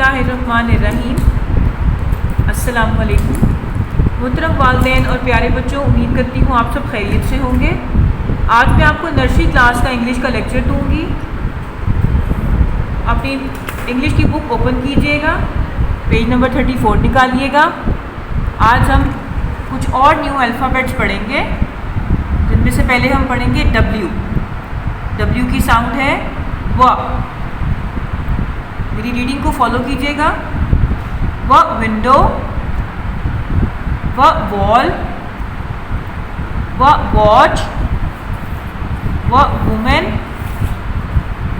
बिस्मिल्लाहिर्रहमानिर्रहीम। अस्सलाम वालेकुम मोहतरम वालिदैन और प्यारे बच्चों, उम्मीद करती हूँ आप सब खैरियत से होंगे। आज मैं आपको नर्सरी क्लास का इंग्लिश का लेक्चर दूँगी। अपनी इंग्लिश की बुक ओपन कीजिएगा, पेज नंबर 34 निकालिएगा। आज हम कुछ और न्यू अल्फ़ाबेट्स पढ़ेंगे, जिनमें से पहले हम पढ़ेंगे डब्ल्यू की साउंड है व। मेरी रीडिंग को फॉलो कीजिएगा। व विंडो, व वॉल, व वॉच, व वुमेन,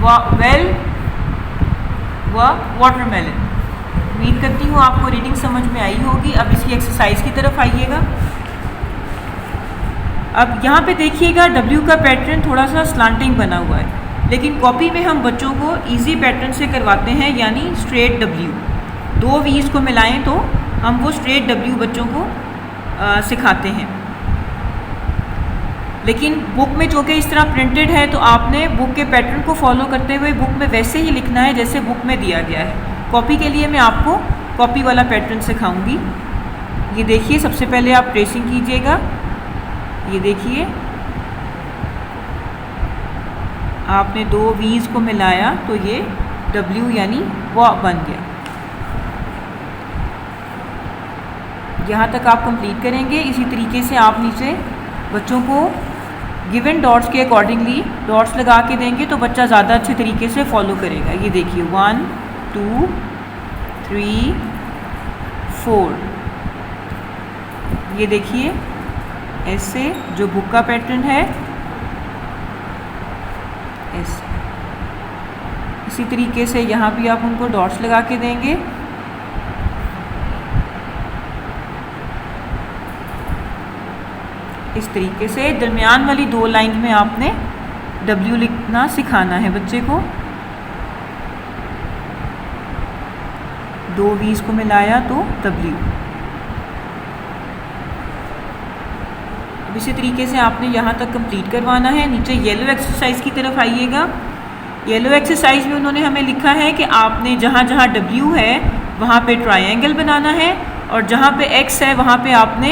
व वेल, व वाटरमेलन। उम्मीद करती हूँ आपको रीडिंग समझ में आई होगी। अब इसकी एक्सरसाइज की तरफ आइएगा। अब यहाँ पे देखिएगा डब्ल्यू का पैटर्न थोड़ा सा स्लांटिंग बना हुआ है, लेकिन कॉपी में हम बच्चों को इजी पैटर्न से करवाते हैं, यानी स्ट्रेट डब्ल्यू। दो वीज को मिलाएं तो हम वो स्ट्रेट डब्ल्यू बच्चों को सिखाते हैं। लेकिन बुक में चूँकि इस तरह प्रिंटेड है, तो आपने बुक के पैटर्न को फॉलो करते हुए बुक में वैसे ही लिखना है जैसे बुक में दिया गया है। कॉपी के लिए मैं आपको कॉपी वाला पैटर्न सिखाऊंगी। ये देखिए, सबसे पहले आप ट्रेसिंग कीजिएगा। ये देखिए, आपने दो वीज को मिलाया तो ये डब्ल्यू यानी व बन गया। यहाँ तक आप कंप्लीट करेंगे। इसी तरीके से आप नीचे बच्चों को गिवन डॉट्स के अकॉर्डिंगली डॉट्स लगा के देंगे तो बच्चा ज़्यादा अच्छे तरीके से फॉलो करेगा। ये देखिए 1 2 3 4। ये देखिए ऐसे जो बुक का पैटर्न है ऐसे। इसी तरीके से यहाँ भी आप उनको डॉट्स लगा के देंगे। इस तरीके से दरमियान वाली दो लाइन में आपने डब्ल्यू लिखना सिखाना है बच्चे को। दो वीज को मिलाया तो डब्ल्यू। अब इसी तरीके से आपने यहाँ तक कंप्लीट करवाना है। नीचे येलो एक्सरसाइज की तरफ आइएगा। येलो एक्सरसाइज में उन्होंने हमें लिखा है कि आपने जहाँ जहाँ डब्ल्यू है वहाँ पे ट्रायंगल बनाना है, और जहाँ पे एक्स है वहाँ पे आपने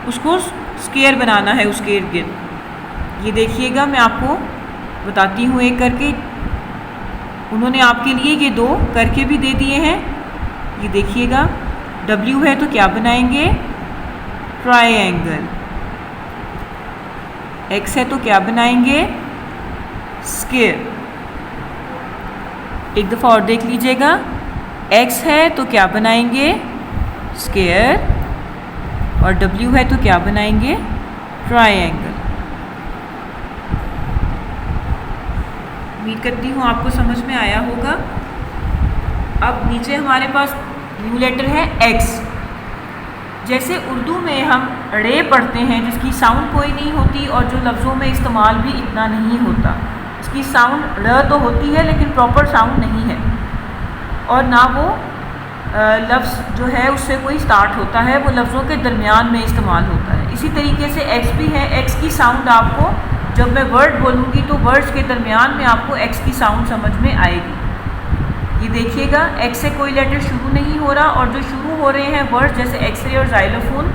उसको स्क्वायर बनाना है, उसके इर्द गिर्द। ये देखिएगा, मैं आपको बताती हूँ एक करके। उन्होंने आपके लिए ये दो करके भी दे दिए हैं। ये देखिएगा, डब्ल्यू है तो क्या बनाएंगे? ट्रायंगल। एक्स है तो क्या बनाएंगे? स्क्वायर। एक दफ़ा और देख लीजिएगा, एक्स है तो क्या बनाएंगे? स्क्वायर, और डब्ल्यू है तो क्या बनाएंगे? ट्रायंगल। उम्मीद करती हूँ आपको समझ में आया होगा। अब नीचे हमारे पास न्यू लेटर है एक्स। जैसे उर्दू में हम रे पढ़ते हैं, जिसकी साउंड कोई नहीं होती और जो लफ्ज़ों में इस्तेमाल भी इतना नहीं होता। इसकी साउंड र तो होती है लेकिन प्रॉपर साउंड नहीं है, और ना वो लफ्ज़ जो है उससे कोई स्टार्ट होता है, वो लफ्ज़ों के दरमियान में इस्तेमाल होता है। इसी तरीके से एक्स भी है। एक्स की साउंड आपको जब मैं वर्ड बोलूँगी तो वर्ड्स के दरमियान में आपको एक्स की साउंड समझ में आएगी। ये देखिएगा, एक्स से कोई लेटर शुरू नहीं हो रहा, और जो शुरू हो रहे हैं वर्ड्स जैसे एक्सरे और xylophone,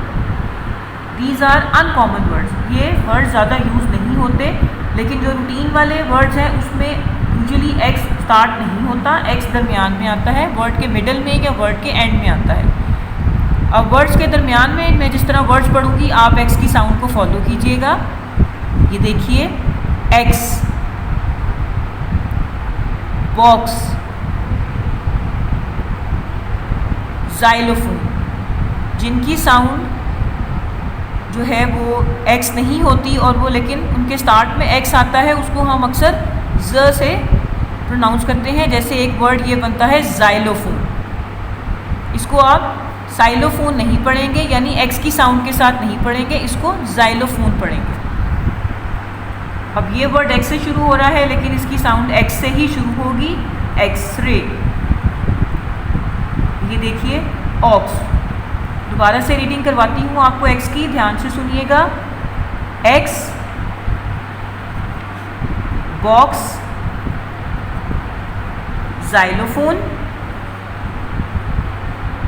these are uncommon words. ये वर्ड्स ज़्यादा यूज़ नहीं होते, लेकिन जो रूटीन वाले वर्ड्स हैं उसमें यूजुअली एक्स स्टार्ट नहीं होता, एक्स दरमियान में आता है, वर्ड के मिडल में या वर्ड के एंड में आता है। अब वर्ड्स के दरमियान में मैं जिस तरह वर्ड्स पढ़ूँगी, आप एक्स की साउंड को फॉलो कीजिएगा। ये देखिए, एक्स, बॉक्स, जाइलोफोन। जिनकी साउंड जो है वो एक्स नहीं होती, और वो लेकिन उनके स्टार्ट में एक्स आता है, उसको हम अक्सर ज से प्रोनाउंस करते हैं। जैसे एक वर्ड ये बनता है जाइलोफोन। इसको आप साइलोफोन नहीं पढ़ेंगे, यानी एक्स की साउंड के साथ नहीं पढ़ेंगे, इसको जाइलोफोन पढ़ेंगे। अब ये वर्ड एक्स से शुरू हो रहा है, लेकिन इसकी साउंड एक्स से ही शुरू होगी। एक्सरे। ये देखिए, ऑक्स। दोबारा से रीडिंग करवाती हूँ आपको एक्स की, ध्यान से सुनिएगा। X, box, xylophone,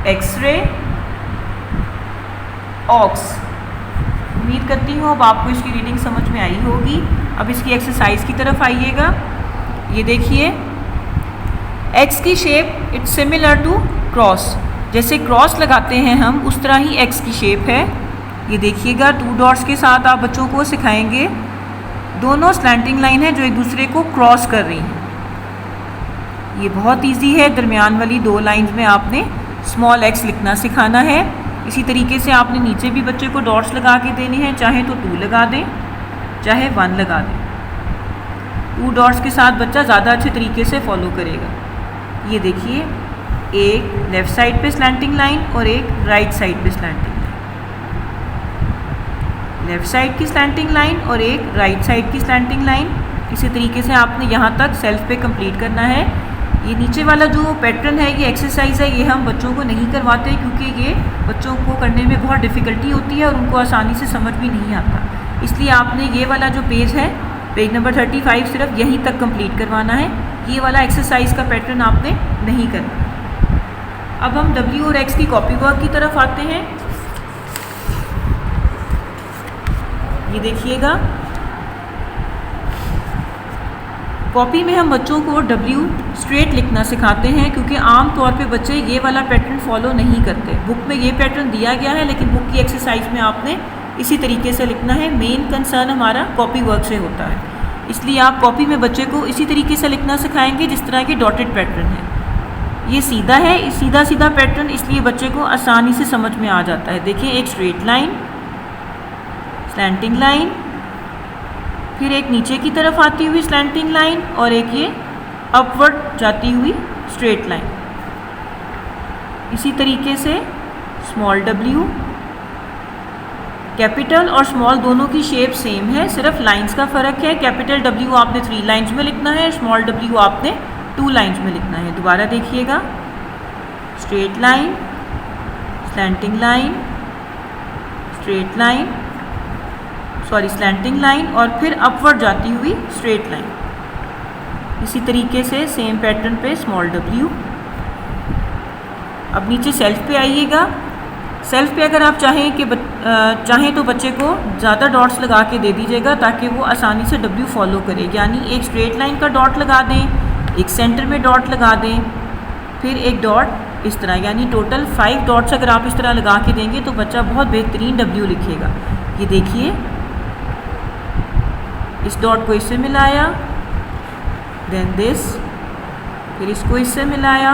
X ray, ox. उम्मीद करती हूँ अब आपको इसकी रीडिंग समझ में आई होगी। अब इसकी एक्सरसाइज की तरफ आइएगा। ये देखिए, एक्स की shape it's similar to cross. जैसे क्रॉस लगाते हैं हम, उस तरह ही एक्स की शेप है। ये देखिएगा, 2 डॉट्स के साथ आप बच्चों को सिखाएंगे। दोनों स्लैंटिंग लाइन है जो एक दूसरे को क्रॉस कर रही हैं। ये बहुत इजी है। दरमियान वाली 2 लाइंस में आपने स्मॉल एक्स लिखना सिखाना है। इसी तरीके से आपने नीचे भी बच्चे को डॉट्स लगा के देने हैं, चाहे तो 2 लगा दें, चाहे 1 लगा दें। 2 डॉट्स के साथ बच्चा ज़्यादा अच्छे तरीके से फॉलो करेगा। ये देखिए, एक लेफ़्ट साइड पे स्लैंटिंग लाइन और एक राइट साइड पे स्लैंटिंग लाइन। लेफ़्ट साइड की स्लैंटिंग लाइन और एक राइट साइड की स्लैंटिंग लाइन। इसी तरीके से आपने यहाँ तक सेल्फ पे कंप्लीट करना है। ये नीचे वाला जो पैटर्न है, ये एक्सरसाइज है, ये हम बच्चों को नहीं करवाते क्योंकि ये बच्चों को करने में बहुत डिफ़िकल्टी होती है और उनको आसानी से समझ भी नहीं आता। इसलिए आपने ये वाला जो पेज है, पेज नंबर 35, सिर्फ यहीं तक कंप्लीट करवाना है। ये वाला एक्सरसाइज का पैटर्न आपने नहीं करना। अब हम W और X की कॉपी वर्क की तरफ आते हैं। ये देखिएगा, कॉपी में हम बच्चों को W स्ट्रेट लिखना सिखाते हैं क्योंकि आम तौर पे बच्चे ये वाला पैटर्न फॉलो नहीं करते। बुक में ये पैटर्न दिया गया है, लेकिन बुक की एक्सरसाइज में आपने इसी तरीके से लिखना है। मेन कंसर्न हमारा कॉपी वर्क से होता है, इसलिए आप कॉपी में बच्चे को इसी तरीके से लिखना सिखाएंगे जिस तरह के डॉटेड पैटर्न है। ये सीधा है, सीधा सीधा पैटर्न, इसलिए बच्चे को आसानी से समझ में आ जाता है। देखिए, एक स्ट्रेट लाइन, स्लैंटिंग लाइन, फिर एक नीचे की तरफ आती हुई स्लैंटिंग लाइन और एक ये अपवर्ड जाती हुई स्ट्रेट लाइन। इसी तरीके से स्मॉल w, कैपिटल और स्मॉल दोनों की शेप सेम है, सिर्फ लाइंस का फ़र्क है। कैपिटल W आपने 3 लाइंस में लिखना है, स्मॉल w आपने 2 लाइंस में लिखना है। दोबारा देखिएगा, straight line, slanting line, straight line, sorry slanting line और फिर अपवर्ड जाती हुई स्ट्रेट लाइन। इसी तरीके से सेम पैटर्न पे स्मॉल w। अब नीचे सेल्फ पे आइएगा। सेल्फ पे अगर आप चाहें तो बच्चे को ज़्यादा डॉट्स लगा के दे दीजिएगा ताकि वो आसानी से W फॉलो करे। यानी एक स्ट्रेट लाइन का डॉट लगा दें, एक सेंटर में डॉट लगा दें, फिर एक डॉट इस तरह, यानी टोटल 5 डॉट्स अगर आप इस तरह लगा के देंगे तो बच्चा बहुत बेहतरीन W लिखेगा। ये देखिए, इस डॉट को इससे मिलाया, देन दिस, फिर इसको इससे मिलाया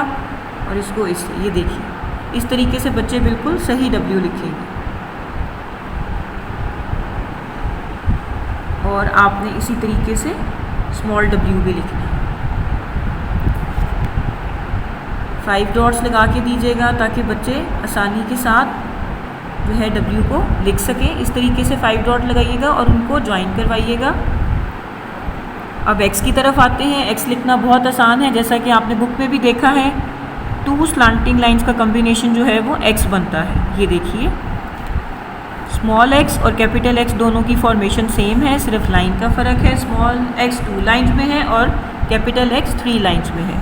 और इसको इससे। ये देखिए, इस तरीके से बच्चे बिल्कुल सही W लिखेंगे। और आपने इसी तरीके से स्मॉल w भी लिखना है। 5 डॉट्स लगा के दीजिएगा ताकि बच्चे आसानी के साथ जो है W को लिख सकें। इस तरीके से 5 डॉट लगाइएगा और उनको ज्वाइन करवाइएगा। अब X की तरफ आते हैं। X लिखना बहुत आसान है, जैसा कि आपने बुक में भी देखा है। 2 स्लैंटिंग लाइंस का कॉम्बिनेशन जो है वो X बनता है। ये देखिए, स्मॉल x और कैपिटल X दोनों की फॉर्मेशन सेम है, सिर्फ लाइन का फ़र्क है। स्मॉल x 2 लाइंस में है और कैपिटल X 3 लाइंस में है।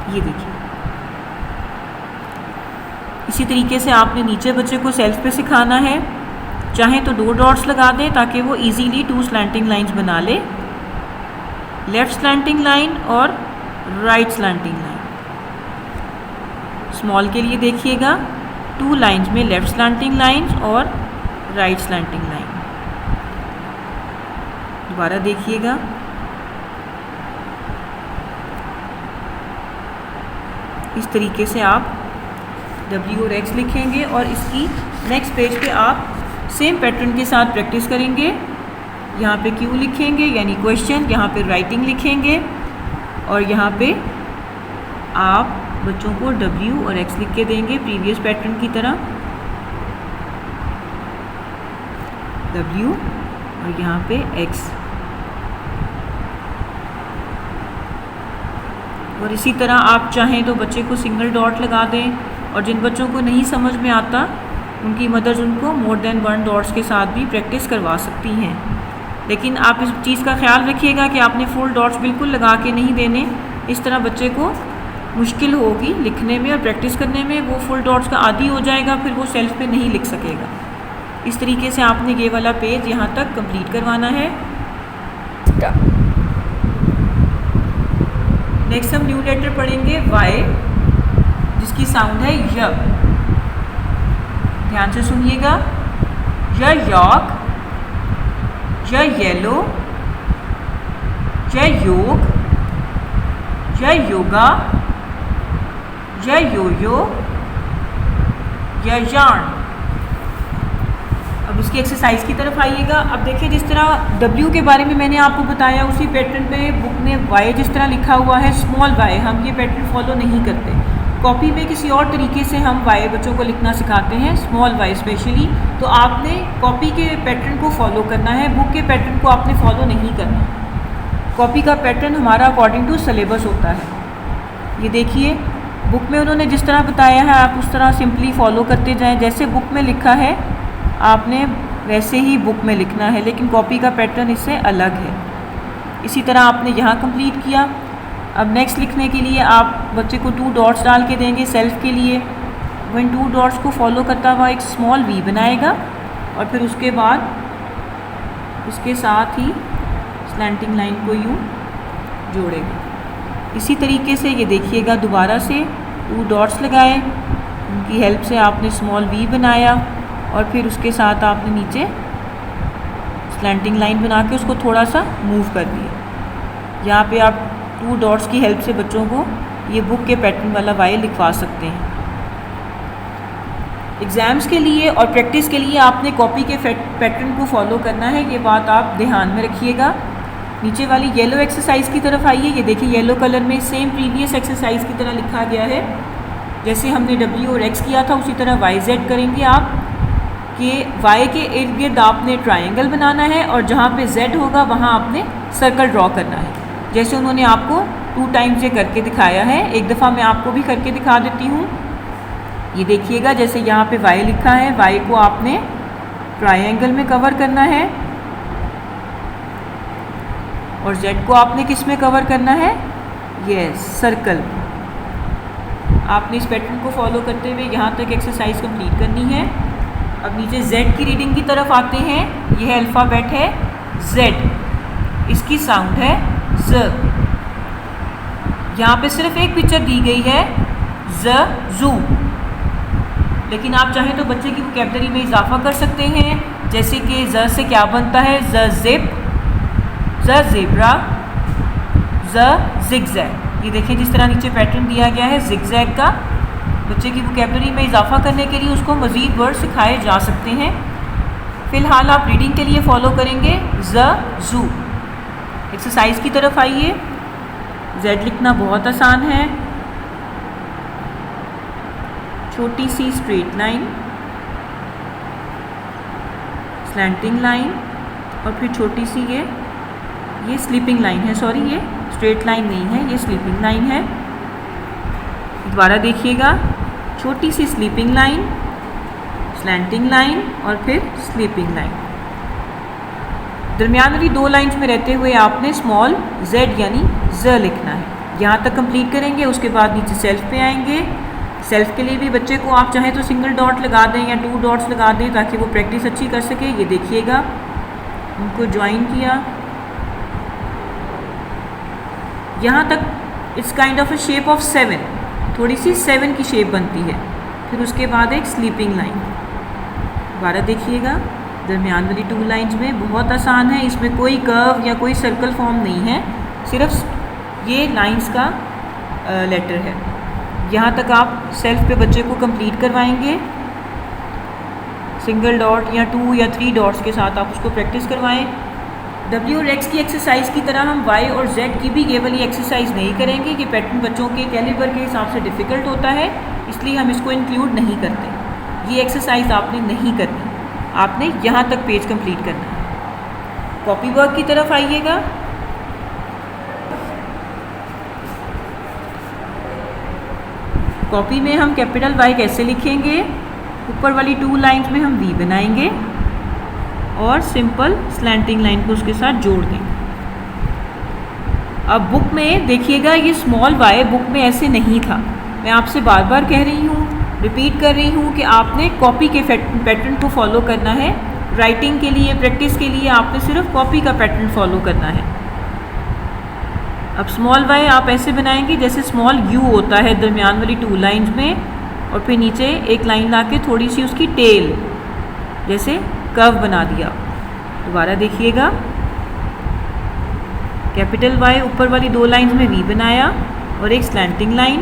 ये देखिए, इसी तरीके से आपने नीचे बच्चे को सेल्फ पे सिखाना है। चाहे तो 2 डॉट्स लगा दें ताकि वो इजीली 2 स्लैंटिंग लाइंस बना ले। लेफ़्ट स्लैंटिंग लाइन और राइट स्लैंटिंग लाइन। स्मॉल के लिए देखिएगा, 2 लाइंस में लेफ़्ट स्लैंटिंग लाइंस और राइट स्लैंटिंग लाइन। दोबारा देखिएगा, इस तरीके से आप W और X लिखेंगे और इसकी नेक्स्ट पेज पे आप सेम पैटर्न के साथ प्रैक्टिस करेंगे। यहाँ पे Q लिखेंगे यानी क्वेश्चन, यहाँ पे राइटिंग लिखेंगे और यहाँ पे आप बच्चों को W और X लिख के देंगे प्रीवियस पैटर्न की तरह। W और यहाँ पे X। और इसी तरह आप चाहें तो बच्चे को सिंगल डॉट लगा दें, और जिन बच्चों को नहीं समझ में आता उनकी मदर्स उनको मोर देन 1 डॉट्स के साथ भी प्रैक्टिस करवा सकती हैं। लेकिन आप इस चीज़ का ख्याल रखिएगा कि आपने फुल डॉट्स बिल्कुल लगा के नहीं देने। इस तरह बच्चे को मुश्किल होगी लिखने में और प्रैक्टिस करने में, वो फुल डॉट्स का आदी हो जाएगा, फिर वो सेल्फ पे नहीं लिख सकेगा। इस तरीके से आपने ये वाला पेज यहाँ तक कंप्लीट करवाना है। नेक्स्ट हम न्यू लेटर पढ़ेंगे वाई, जिसकी साउंड है य। ध्यान से सुनिएगा। य यॉक, य येलो, य योग, य योगा, य यो-यो, य यार्न। अब इसकी एक्सरसाइज की तरफ आइएगा। अब देखिए, जिस तरह W के बारे में मैंने आपको बताया, उसी पैटर्न पे बुक में Y जिस तरह लिखा हुआ है स्मॉल y, हम ये पैटर्न फॉलो नहीं करते। कॉपी में किसी और तरीके से हम y बच्चों को लिखना सिखाते हैं, स्मॉल y स्पेशली। तो आपने कॉपी के पैटर्न को फॉलो करना है, बुक के पैटर्न को आपने फॉलो नहीं करना। कॉपी का पैटर्न हमारा अकॉर्डिंग टू सिलेबस होता है। ये देखिए, बुक में उन्होंने जिस तरह बताया है आप उस तरह सिंपली फॉलो करते जाएं। जैसे बुक में लिखा है आपने वैसे ही बुक में लिखना है, लेकिन कॉपी का पैटर्न इससे अलग है। इसी तरह आपने यहाँ कंप्लीट किया। अब नेक्स्ट लिखने के लिए आप बच्चे को 2 डॉट्स डाल के देंगे सेल्फ के लिए। वो इन 2 डॉट्स को फॉलो करता हुआ एक स्मॉल वी बनाएगा और फिर उसके बाद उसके साथ ही स्लैंटिंग लाइन को यूँ जोड़ेगा। इसी तरीके से ये देखिएगा, दोबारा से 2 डॉट्स लगाए, उनकी हेल्प से आपने स्मॉल वी बनाया और फिर उसके साथ आपने नीचे स्लैंटिंग लाइन बना के उसको थोड़ा सा मूव कर दिया। यहाँ पे आप 2 डॉट्स की हेल्प से बच्चों को ये बुक के पैटर्न वाला वाई लिखवा सकते हैं। एग्ज़ाम्स के लिए और प्रैक्टिस के लिए आपने कॉपी के पैटर्न को फॉलो करना है, ये बात आप ध्यान में रखिएगा। नीचे वाली येलो एक्सरसाइज की तरफ आइए। ये देखिए, येलो कलर में सेम प्रीवियस एक्सरसाइज की तरह लिखा गया है। जैसे हमने W और X किया था उसी तरह YZ करेंगे आप, कि Y के इर्द गिर्द आपने ट्रायंगल बनाना है और जहाँ पे Z होगा वहाँ आपने सर्कल ड्रॉ करना है। जैसे उन्होंने आपको 2 टाइम्स ये करके दिखाया है, एक दफ़ा मैं आपको भी करके दिखा देती हूँ। ये देखिएगा, जैसे यहाँ पे Y लिखा है, Y को आपने ट्रायंगल में कवर करना है और Z को आपने किस में कवर करना है, यस, सर्कल। आपने इस पैटर्न को फॉलो करते हुए यहाँ तक एक्सरसाइज कंप्लीट करनी है। अब नीचे Z की रीडिंग की तरफ आते हैं। यह अल्फ़ाबेट है Z, इसकी साउंड है Z। यहाँ पे सिर्फ एक पिक्चर दी गई है Z, जू, लेकिन आप चाहें तो बच्चे की वोकैबुलरी में इजाफा कर सकते हैं। जैसे कि Z से क्या बनता है, Z जिप, ज़ ज़ेब्रा, ज़ ज़िगज़ैग। ये देखिए, जिस तरह नीचे पैटर्न दिया गया है ज़िगज़ैग का। बच्चे की वोकैबुलरी में इजाफा करने के लिए उसको मज़ीद वर्ड सिखाए जा सकते हैं। फ़िलहाल आप रीडिंग के लिए फ़ॉलो करेंगे ज़, ज़ू। एक्सरसाइज की तरफ आइए। Z लिखना बहुत आसान है। छोटी सी स्ट्रेट लाइन, स्लैंटिंग लाइन और फिर छोटी सी ये स्लीपिंग लाइन है, सॉरी ये स्ट्रेट लाइन नहीं है, ये स्लीपिंग लाइन है। दोबारा देखिएगा, छोटी सी स्लीपिंग लाइन, स्लैंटिंग लाइन और फिर स्लीपिंग लाइन। दरमियान वाली 2 लाइन्स में रहते हुए आपने स्मॉल Z यानी ज़ लिखना है। यहाँ तक कंप्लीट करेंगे, उसके बाद नीचे सेल्फ पे आएंगे। सेल्फ के लिए भी बच्चे को आप चाहें तो सिंगल डॉट लगा दें या 2 डॉट्स लगा दें ताकि वो प्रैक्टिस अच्छी कर सके। ये देखिएगा, उनको ज्वाइन किया। यहाँ तक it's kind of a shape of 7, थोड़ी सी 7 की शेप बनती है। फिर उसके बाद एक स्लीपिंग लाइन। दोबारा देखिएगा, दरमियान वाली 2 लाइन्स में बहुत आसान है, इसमें कोई कर्व या कोई सर्कल फॉर्म नहीं है, सिर्फ ये लाइंस का लेटर है। यहाँ तक आप सेल्फ पे बच्चे को कंप्लीट करवाएंगे। सिंगल डॉट या 2 या 3 डॉट्स के साथ आप उसको प्रैक्टिस करवाएं। W और X की एक्सरसाइज की तरह हम Y और Z की भी ये वाली एक्सरसाइज नहीं करेंगे। ये पैटर्न बच्चों के कैलिबर के हिसाब से डिफ़िकल्ट होता है, इसलिए हम इसको इंक्लूड नहीं करते। ये एक्सरसाइज आपने नहीं करनी, आपने यहाँ तक पेज कंप्लीट करना है। कॉपी वर्क की तरफ आइएगा। कॉपी में हम कैपिटल Y कैसे लिखेंगे, ऊपर वाली 2 लाइन्स में हम V बनाएंगे और सिंपल स्लैंटिंग लाइन को उसके साथ जोड़ देंगे। अब बुक में देखिएगा ये स्मॉल वाई बुक में ऐसे नहीं था। मैं आपसे बार बार कह रही हूँ, रिपीट कर रही हूँ कि आपने कॉपी के पैटर्न को फॉलो करना है। राइटिंग के लिए, प्रैक्टिस के लिए आपने सिर्फ कॉपी का पैटर्न फॉलो करना है। अब स्मॉल वाई आप ऐसे बनाएंगे जैसे स्मॉल यू होता है दरमियान वाली 2 लाइन्स में, और फिर नीचे एक लाइन ला के थोड़ी सी उसकी टेल जैसे कर्व बना दिया। दोबारा देखिएगा, कैपिटल वाई ऊपर वाली 2 लाइन्स में वी बनाया और एक स्लैंटिंग लाइन,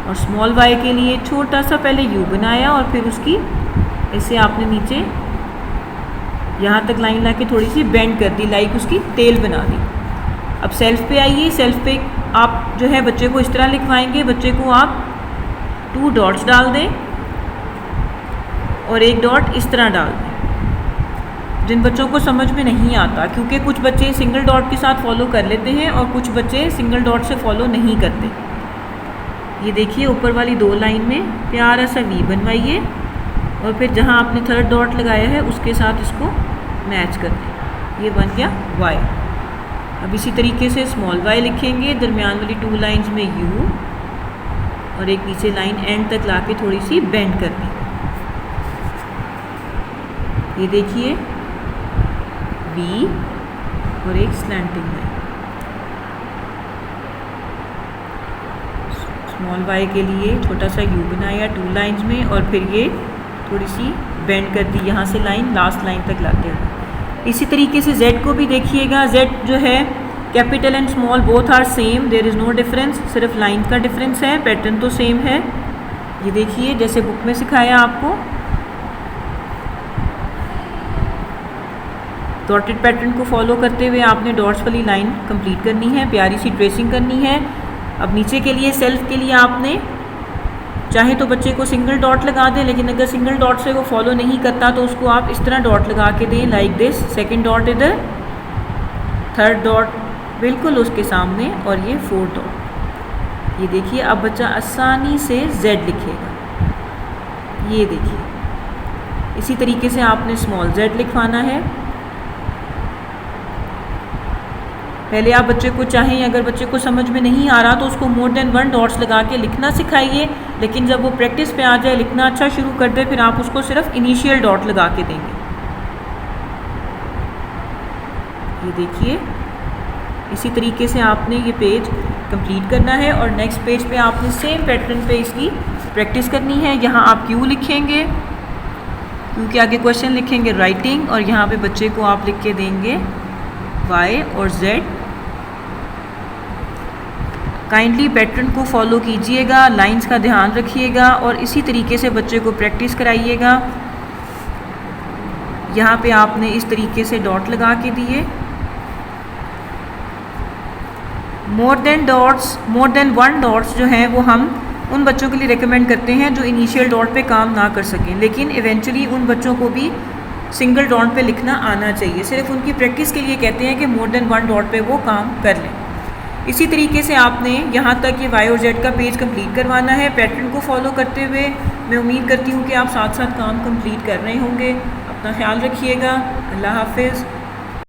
और स्मॉल वाई के लिए छोटा सा पहले यू बनाया और फिर उसकी ऐसे आपने नीचे यहाँ तक लाइन ला के थोड़ी सी बेंड कर दी, लाइक उसकी टेल बना दी। अब सेल्फ पे आइए। सेल्फ पे आप जो है बच्चे को इस तरह लिखवाएंगे, बच्चे को आप 2 डॉट्स डाल दें और 1 डॉट इस तरह डाल दें। जिन बच्चों को समझ में नहीं आता, क्योंकि कुछ बच्चे सिंगल डॉट के साथ फॉलो कर लेते हैं और कुछ बच्चे सिंगल डॉट से फॉलो नहीं करते। ये देखिए ऊपर वाली 2 लाइन में प्यारा सा वी बनवाइए और फिर जहाँ आपने 3rd डॉट लगाया है उसके साथ इसको मैच कर दें। ये बन गया वाई। अब इसी तरीके से स्मॉल वाई लिखेंगे, दरमियान वाली 2 लाइन्स में यू और एक नीचे लाइन एंड तक लाके थोड़ी सी बेंड कर दी। ये देखिए वी और एक स्लैंटिंग लाइन। स्मॉल वाई के लिए छोटा सा यू बनाया 2 लाइन्स में और फिर ये थोड़ी सी बेंड कर दी, यहाँ से लाइन लास्ट लाइन तक लाते हुए। इसी तरीके से Z को भी देखिएगा। Z जो है capital and small both are same, there is no difference, सिर्फ लाइन का डिफरेंस है, पैटर्न तो सेम है। ये देखिए जैसे बुक में सिखाया आपको, डॉटेड पैटर्न को फॉलो करते हुए आपने डॉट्स वाली लाइन कंप्लीट करनी है, प्यारी सी ट्रेसिंग करनी है। अब नीचे के लिए सेल्फ के लिए आपने चाहे तो बच्चे को सिंगल डॉट लगा दें, लेकिन अगर सिंगल डॉट से वो फॉलो नहीं करता तो उसको आप इस तरह डॉट लगा के दें, लाइक दिस। 2nd डॉट इधर, 3rd डॉट बिल्कुल उसके सामने और ये 4th डॉट। ये देखिए अब बच्चा आसानी से Z लिखेगा। ये देखिए इसी तरीके से आपने स्मॉल z लिखवाना है। पहले आप बच्चे को चाहें, अगर बच्चे को समझ में नहीं आ रहा तो उसको मोर देन 1 डॉट्स लगा के लिखना सिखाइए, लेकिन जब वो प्रैक्टिस पे आ जाए, लिखना अच्छा शुरू कर दे, फिर आप उसको सिर्फ इनिशियल डॉट लगा के देंगे। ये देखिए इसी तरीके से आपने ये पेज कंप्लीट करना है और नेक्स्ट पेज पे आपने सेम पैटर्न पे इसकी प्रैक्टिस करनी है। यहाँ आप क्यू लिखेंगे, क्योंकि आगे क्वेश्चन लिखेंगे राइटिंग, और यहाँ पे बच्चे को आप लिख के देंगे वाई और जेड। काइंडली पैटर्न को फॉलो कीजिएगा, लाइंस का ध्यान रखिएगा और इसी तरीके से बच्चे को प्रैक्टिस कराइएगा। यहाँ पे आपने इस तरीके से डॉट लगा के दिए। मोर देन 1 डॉट्स जो हैं वो हम उन बच्चों के लिए रेकमेंड करते हैं जो इनिशियल डॉट पे काम ना कर सकें, लेकिन इवेंचुअली उन बच्चों को भी सिंगल डॉट पे लिखना आना चाहिए। सिर्फ उनकी प्रैक्टिस के लिए कहते हैं कि मोर देन 1 डॉट पे वो काम कर लें। इसी तरीके से आपने यहाँ तक ये वाई और जेड का पेज कंप्लीट करवाना है पैटर्न को फॉलो करते हुए। मैं उम्मीद करती हूँ कि आप साथ साथ काम कंप्लीट कर रहे होंगे। अपना ख्याल रखिएगा। अल्लाह हाफिज़।